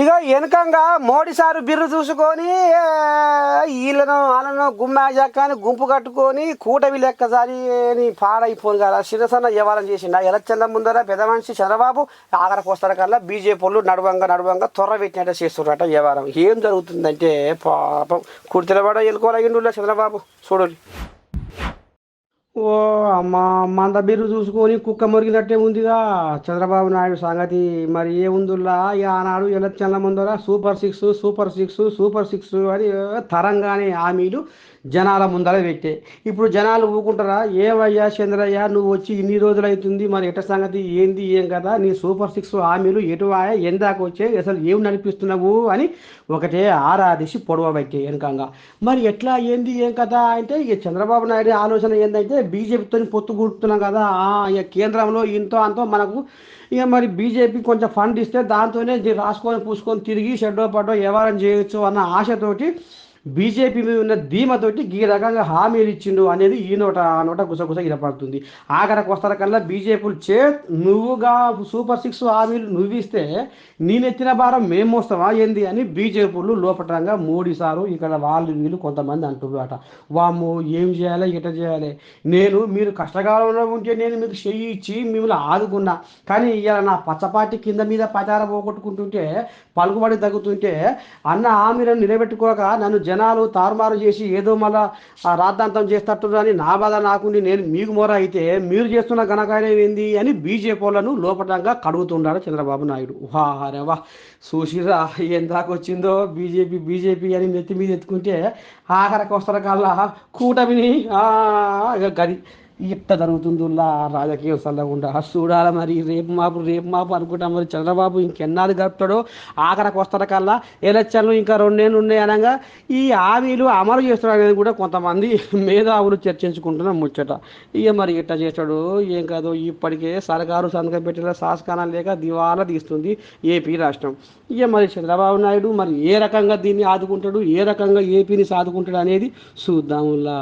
ఇక వెనకంగా మోడీ సారు బిర్రు చూసుకొని వీళ్ళను వాళ్ళను గుమ్మాజాకాని గుంపు కట్టుకొని కూటమి లెక్కసారి పాడైపోను కదా. శిరసన్న వ్యవహారం చేసిండు. ఆ ఎలక్షన్ల ముందర పెద్ద మనిషి చంద్రబాబు ఆఖరికి వస్తాడు కల్లా బీజేపీ వాళ్ళు నడువంగా త్వర పెట్టినట్టు చేస్తున్నారట వ్యవహారం. ఏం జరుగుతుందంటే పాపం కుర్తిలబడ ఎలుకోలగిండు చంద్రబాబు చూడండి. ఓ అమ్మ మంద బిర్రు చూసుకొని కుక్క మురిగినట్టే ఉందిగా చంద్రబాబు నాయుడు సంగతి. మరి ఏముందుల్లా ఆనాడు ఎలక్షన్ల ముందర సూపర్ సిక్స్ అని తరంగానే హామీలు జనాల ముందర పెట్టే. ఇప్పుడు జనాలు ఊకుంటారా? ఏమయ్యా చంద్రయ్య, నువ్వు వచ్చి ఇన్ని రోజులు అవుతుంది, మరి ఎట సంగతి ఏంది ఏం కదా, నీ సూపర్ 6 హామీలు ఎటు ఎందాక వచ్చాయి, అసలు ఏం నడిపిస్తున్నావు అని ఒకటే ఆరాధిసి పొడవబెట్టే వెనకంగా. మరి ఎట్లా ఏంది ఏం కదా అంటే ఇక చంద్రబాబు నాయుడు ఆలోచన ఏంటంటే బీజేపీతో పొత్తు కూడుతున్నాం కదా, ఇక కేంద్రంలో ఇంతో అంతో మనకు ఇక మరి బీజేపీ కొంచెం ఫండ్ ఇస్తే దాంతోనే రాసుకొని పూసుకొని తిరిగి షెడ్డో పడ్డో వ్యవహారం చేయొచ్చు అన్న ఆశతోటి బీజేపీ మీద ఉన్న ధీమతోటి ఈ రకంగా హామీలు ఇచ్చిండు అనేది ఈ నోట ఆ నోట గుసగుస ఇనపడుతుంది. ఆఖరికి వస్తార కల్లా బీజేపీలు నువ్వుగా సూపర్ 6 హామీలు నువ్వు ఇస్తే నేనెత్తిన భారం మేము మోస్తావా ఏంది అని బీజేపీలు లోపటంగా మోడీ సారు ఇక్కడ వాళ్ళు వీళ్ళు కొంతమంది అంటున్నారు. వామ్మో ఏం చేయాలి ఎట చేయాలి, మీరు కష్టకాలంలో ఉంటే నేను మీకు చెయ్యి ఇచ్చి మిమ్మల్ని ఆదుకున్నా, కానీ ఇవాళ నా పచ్చపాటి కింద మీద పచార పోగొట్టుకుంటుంటే పలుకుబడి తగ్గుతుంటే అన్న హామీలను నిలబెట్టుకోక నన్ను జనాలు తారుమారు చేసి ఏదో మళ్ళా రాద్ధాంతం చేస్తట్టుని నా బాధ నాకుండి నేను మీకు మొర అయితే మీరు చేస్తున్న ఘనకార్యం ఏంది అని బీజేపీ వాళ్ళను లోపటంగా కడుగుతున్నాడు చంద్రబాబు నాయుడు. వారేవా చూసిరా ఎందాకొచ్చిందో బీజేపీ అని నెత్తి మీద ఎత్తుకుంటే ఆఖరికి వస్తారు కల్లా కూటమిని గది ఇట్ట జరుగుతుందిలా రాజకీయం చల్లకుండా చూడాల. మరి రేపు మాపు అనుకుంటాం. మరి చంద్రబాబు ఇంకెన్నాళ్ళు గడుపుతాడో, ఆఖరికి వస్తార కల్లా ఎలక్షన్లు ఇంకా 2 నెలలు ఉన్నాయి అనగా ఈ హామీలు అమలు చేస్తాడు అనేది కూడా కొంతమంది మేధావులు చర్చించుకుంటున్న ముచ్చట. ఇక మరి ఇట్ట చేస్తాడు ఏం కాదు. ఇప్పటికే సర్కారు సంతకం పెట్టిన శాసకాలం లేక దివాలా తీస్తుంది ఏపీ రాష్ట్రం. ఇక మరి చంద్రబాబు నాయుడు మరి ఏ రకంగా దీన్ని ఆదుకుంటాడు, ఏ రకంగా ఏపీని సాదుకుంటాడు అనేది చూద్దాములా.